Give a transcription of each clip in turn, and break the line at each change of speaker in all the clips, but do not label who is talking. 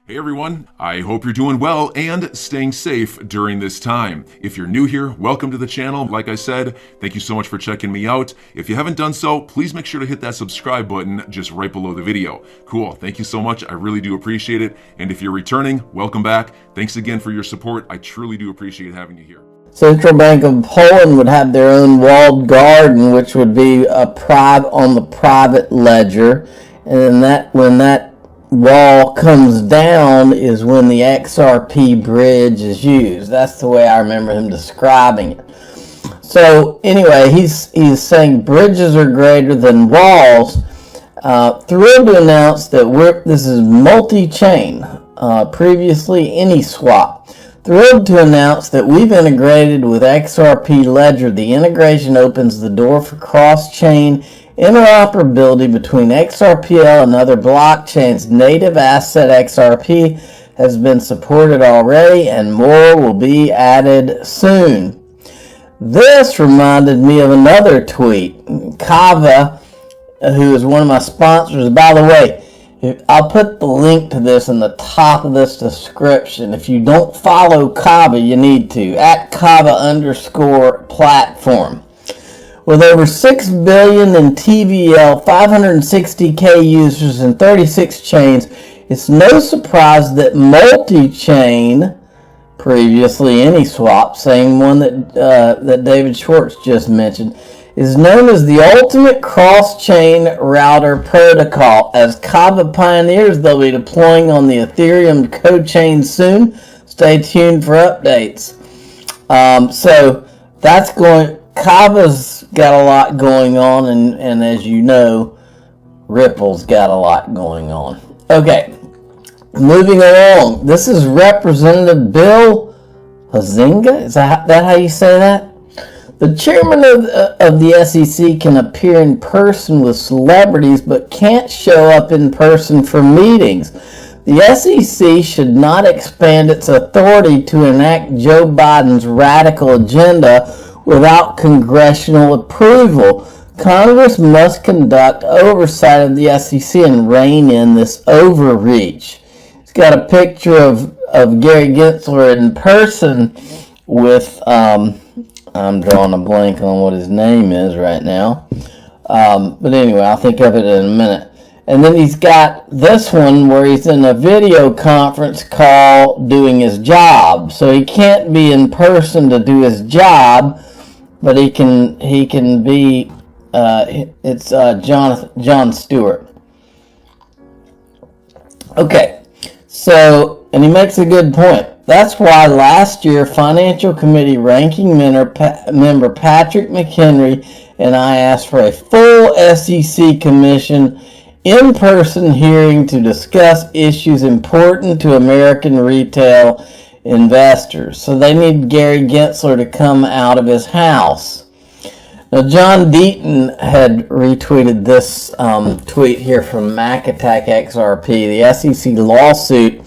Hey everyone, I hope you're doing well and staying safe during this time. If you're new here, welcome to the channel. Like I said, thank you so much for checking me out. If you haven't done so, please make sure to hit that subscribe button just right below the video. Cool, thank you so much. I really do appreciate it. And if you're returning, welcome back. Thanks again for your support. I truly do appreciate having you here.
Central Bank of Poland would have their own walled garden, which would be on the private ledger, and when that wall comes down is when the XRP bridge is used. That's the way I remember him describing it. So anyway, he's saying bridges are greater than walls. Thrilled to announce that this is multi-chain. Previously AnySwap. Thrilled to announce that we've integrated with XRP Ledger. The integration opens the door for cross-chain interoperability between XRPL and other blockchains. Native asset XRP has been supported already, and more will be added soon. This reminded me of another tweet. Kava, who is one of my sponsors, by the way, I'll put the link to this in the top of this description. If you don't follow Kava, you need to. @Kava_platform. With over 6 billion in TVL, 560K users, and 36 chains, it's no surprise that multi-chain, previously AnySwap, same one that David Schwartz just mentioned, is known as the ultimate cross-chain router protocol. As Kava pioneers, they'll be deploying on the Ethereum co-chain soon. Stay tuned for updates. So that's Kava's got a lot going on, and as you know, Ripple's got a lot going on. Okay, moving along. This is Representative Bill Huizenga. Is that how you say that? The chairman of the SEC can appear in person with celebrities but can't show up in person for meetings. The SEC should not expand its authority to enact Joe Biden's radical agenda without congressional approval. Congress must conduct oversight of the SEC and rein in this overreach. It's got a picture of Gary Gensler in person with, I'm drawing a blank on what his name is right now. But anyway, I'll think of it in a minute. And then he's got this one where he's in a video conference call doing his job. So he can't be in person to do his job, but he can be, it's John Stewart. Okay, so, and he makes a good point. That's why last year, Financial Committee Ranking Member Patrick McHenry and I asked for a full SEC Commission in-person hearing to discuss issues important to American retail investors. So they need Gary Gensler to come out of his house. Now, John Deaton had retweeted this tweet here from Mac Attack XRP. The SEC lawsuit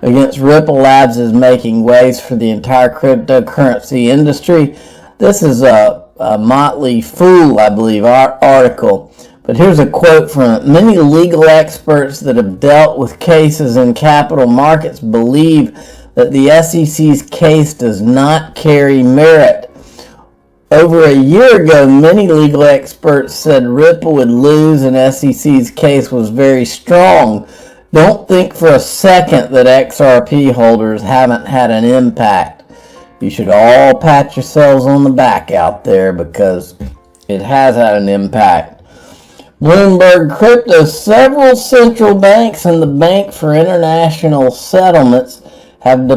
against Ripple Labs is making waves for the entire cryptocurrency industry. This is a Motley Fool, I believe, article. But here's a quote from it. Many legal experts that have dealt with cases in capital markets believe that the SEC's case does not carry merit. Over a year ago, many legal experts said Ripple would lose and SEC's case was very strong. Don't think for a second that XRP holders haven't had an impact. You should all pat yourselves on the back out there because it has had an impact. Bloomberg Crypto, several central banks and the Bank for International Settlements have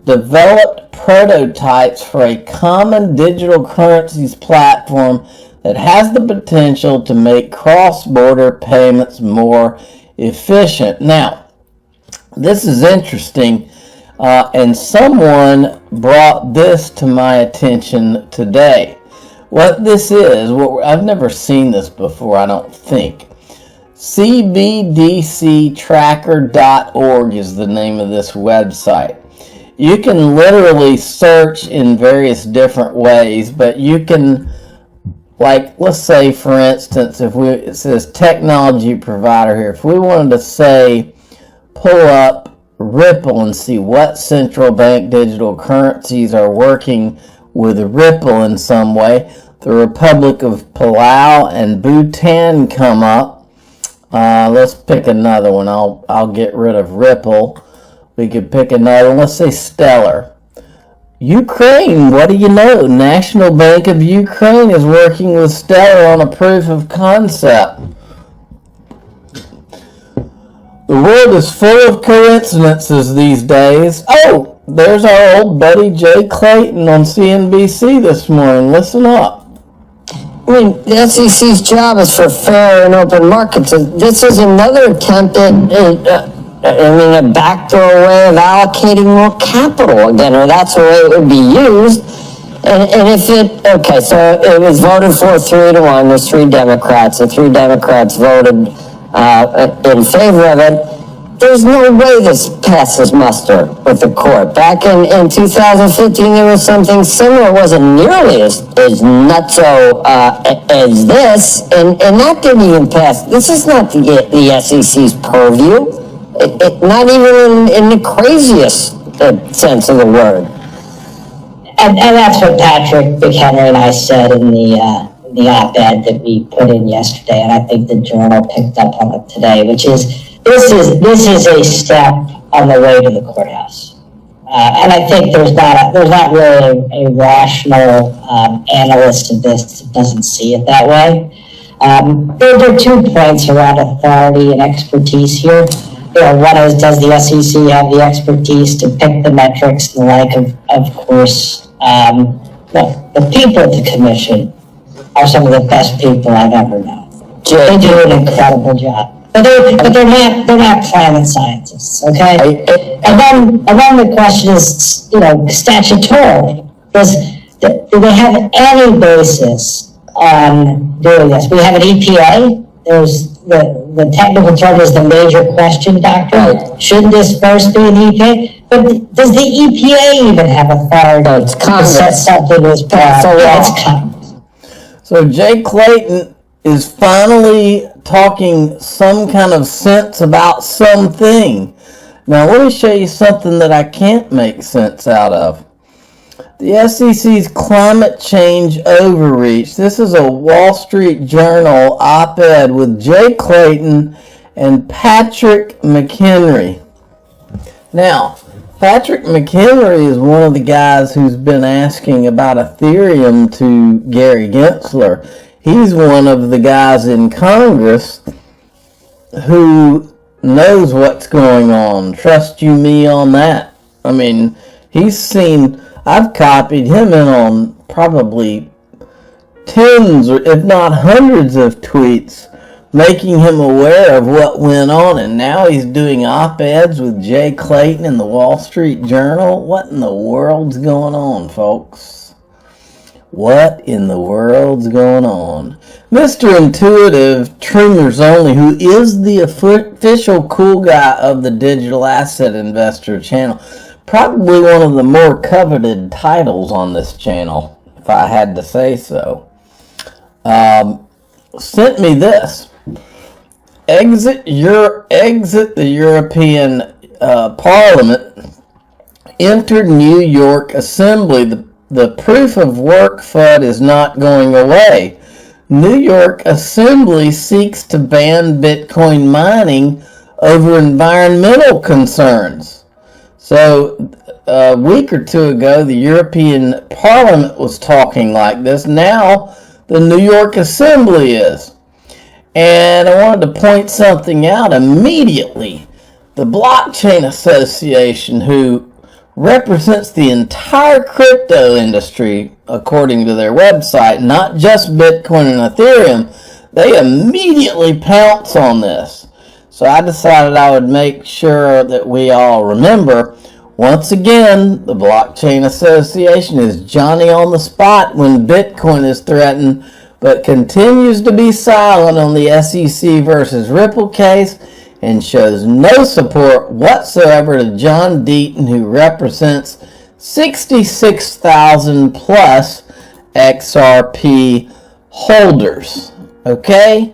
developed prototypes for a common digital currencies platform that has the potential to make cross-border payments more efficient. Now, this is interesting, and someone brought this to my attention today. What this is, I've never seen this before, I don't think. CBDCtracker.org is the name of this website. You can literally search in various different ways, but you can, like, let's say, for instance, it says technology provider here. If we wanted to say, pull up Ripple and see what central bank digital currencies are working with Ripple in some way. The Republic of Palau and Bhutan come up. Let's pick another one. I'll get rid of Ripple. We could pick another one. Let's say Stellar. Ukraine, what do you know? National Bank of Ukraine is working with Stellar on a proof of concept. The world is full of coincidences these days. Oh, there's our old buddy Jay Clayton on CNBC this morning. Listen up.
I mean, the SEC's job is for fair and open markets. This is another attempt at, a backdoor way of allocating more capital again, or that's the way it would be used. And if okay, so it was voted for 3-1. There's 3 Democrats. The 3 Democrats voted in favor of it. There's no way this passes muster with the court. Back in 2015, there was something similar. It wasn't nearly as nutso as this, and that didn't even pass. This is not the SEC's purview. Not even in the craziest sense of the word.
And that's what Patrick McHenry and I said in the op-ed that we put in yesterday, and I think the Journal picked up on it today, which is this is a step on the way to the courthouse, and I think there's not really a rational analyst of this that doesn't see it that way. There are 2 points around authority and expertise here. One is, does the SEC have the expertise to pick the metrics and the like? Of course, the people at the commission are some of the best people I've ever known. They do an incredible job. But they're not climate scientists, okay? And then the question is, statutorily, do they have any basis on doing this? We have an EPA. There's the technical term is the major question doctrine. Right. Shouldn't this first be an EPA? But does the EPA even have authority to set something as passed? It's Congress.
So Jay Clayton is finally talking some kind of sense about something. Now let me show you something that I can't make sense out of. The SEC's climate change overreach. This is a Wall Street Journal op-ed with Jay Clayton and Patrick McHenry. Now, Patrick McHenry is one of the guys who's been asking about Ethereum to Gary Gensler. He's one of the guys in Congress who knows what's going on. Trust you me on that. I mean, he's seen... I've copied him in on probably tens or if not hundreds of tweets making him aware of what went on, and now he's doing op-eds with Jay Clayton in the Wall Street Journal. What in the world's going on, folks? What in the world's going on? Mr. Intuitive, Trimmers Only, who is the official cool guy of the Digital Asset Investor channel, probably one of the more coveted titles on this channel, if I had to say so, sent me this. Exit the European Parliament, entered New York Assembly. The proof of work FUD is not going away. New York Assembly seeks to ban Bitcoin mining over environmental concerns. So a week or 2 ago, the European Parliament was talking like this. Now the New York Assembly is. And I wanted to point something out immediately. The Blockchain Association, who represents the entire crypto industry, according to their website, not just Bitcoin and Ethereum, they immediately pounce on this. So I decided I would make sure that we all remember, once again, the Blockchain Association is Johnny on the spot when Bitcoin is threatened, but continues to be silent on the SEC versus Ripple case and shows no support whatsoever to John Deaton, who represents 66,000 plus XRP holders. Okay?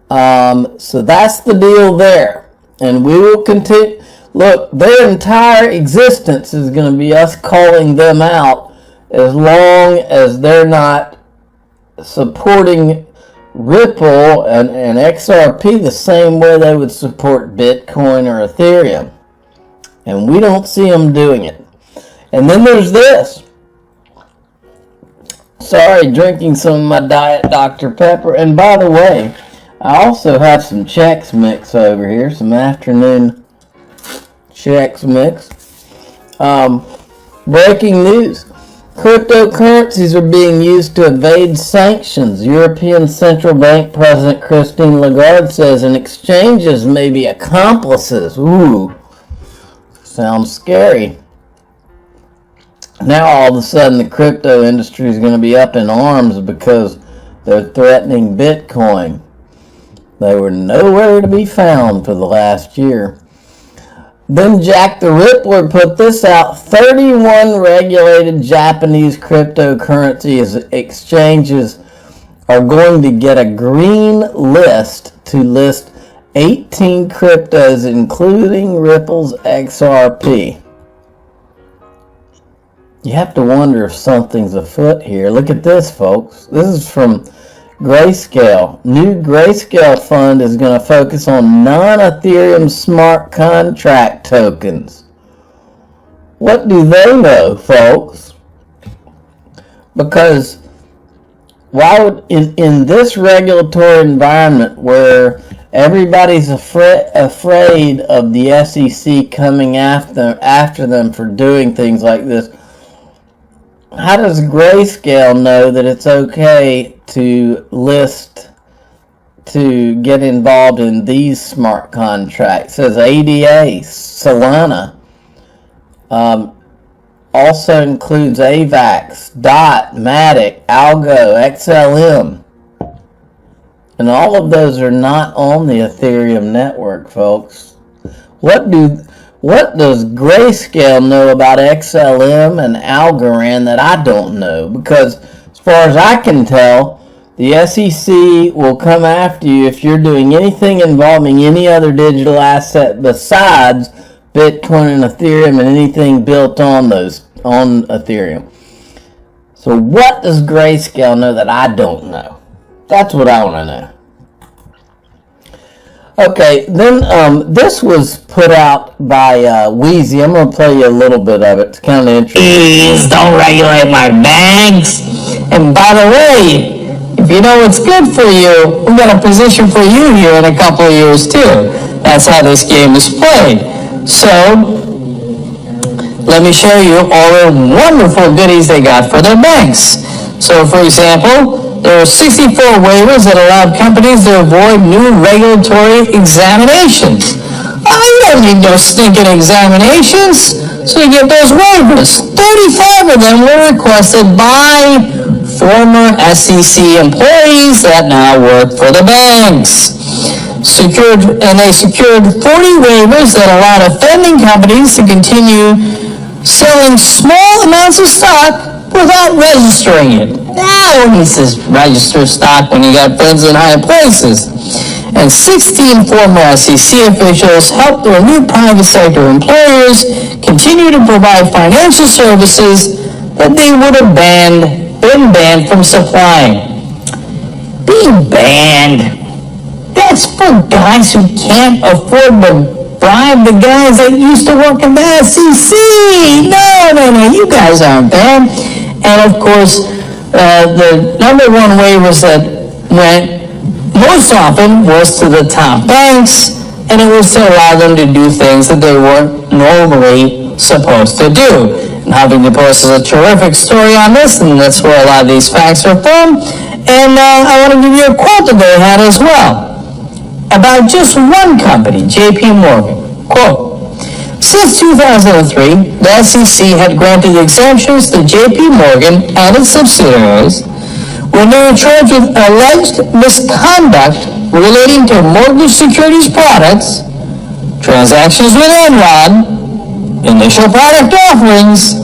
So that's the deal there. And we will continue. Look, their entire existence is going to be us calling them out as long as they're not supporting Ripple and XRP the same way they would support Bitcoin or Ethereum. And we don't see them doing it. And then there's this. Sorry, drinking some of my Diet Dr. Pepper. And by the way, I also have some Chex Mix over here. Some afternoon Chex Mix. Breaking news. Cryptocurrencies are being used to evade sanctions. European Central Bank President Christine Lagarde says, and exchanges may be accomplices. Ooh, sounds scary. Now all of a sudden the crypto industry is going to be up in arms because they're threatening Bitcoin. They were nowhere to be found for the last year. Then Jack the Rippler put this out. 31 regulated Japanese cryptocurrency exchanges are going to get a green list to list 18 cryptos, including Ripple's XRP. You have to wonder if something's afoot here. Look at this, folks. This is from Grayscale. New Grayscale fund is going to focus on non-Ethereum smart contract tokens. What do they know, folks? Because why would in this regulatory environment where everybody's afraid of the SEC coming after them for doing things like this, how does Grayscale know that it's okay to get involved in these smart contracts? It says ADA, Solana, also includes AVAX, DOT, Matic, Algo, XLM. And all of those are not on the Ethereum network, folks. What does Grayscale know about XLM and Algorand that I don't know? Because as far as I can tell, the SEC will come after you if you're doing anything involving any other digital asset besides Bitcoin and Ethereum and anything built on Ethereum. So what does Grayscale know that I don't know? That's what I want to know. Okay, then this was put out by Wheezy. I'm going to play you a little bit of it. It's kind of interesting.
Please don't regulate my banks. And by the way, if you know what's good for you, we've got a position for you here in a couple of years too. That's how this game is played. So, let me show you all the wonderful goodies they got for their banks. So, for example, there are 64 waivers that allowed companies to avoid new regulatory examinations. Oh, you don't need no stinking examinations, so you get those waivers. 35 of them were requested by former SEC employees that now work for the banks. They secured 40 waivers that allowed offending companies to continue selling small amounts of stock without registering it. Now he says register stock when you got friends in high places. And 16 former SEC officials helped their new private sector employers continue to provide financial services that they would have been banned from supplying. Being banned. That's for guys who can't afford to bribe the guys that used to work in the SEC. No, you guys aren't banned. And of course, the number one waivers that went most often was to the top banks, and it was to allow them to do things that they weren't normally supposed to do. And Huffington Post is a terrific story on this, and that's where a lot of these facts are from. And I want to give you a quote that they had as well about just one company, JP Morgan. Quote, since 2003, the SEC had granted exemptions to JP Morgan and its subsidiaries when they were charged with alleged misconduct relating to mortgage securities products, transactions with Enron, initial product offerings,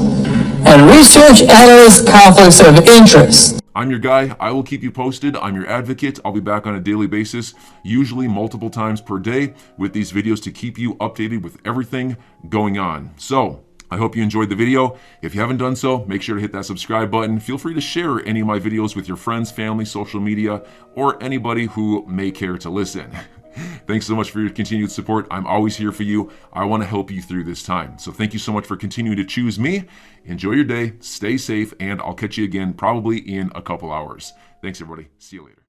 and research analyst conflicts of interest.
I'm your guy. I will keep you posted. I'm your advocate. I'll be back on a daily basis, usually multiple times per day, with these videos to keep you updated with everything going on. So I hope you enjoyed the video. If you haven't done so, make sure to hit that subscribe button. Feel free to share any of my videos with your friends, family, social media, or anybody who may care to listen. Thanks so much for your continued support. I'm always here for you. I want to help you through this time. So thank you so much for continuing to choose me. Enjoy your day, stay safe, and I'll catch you again probably in a couple hours. Thanks, everybody. See you later.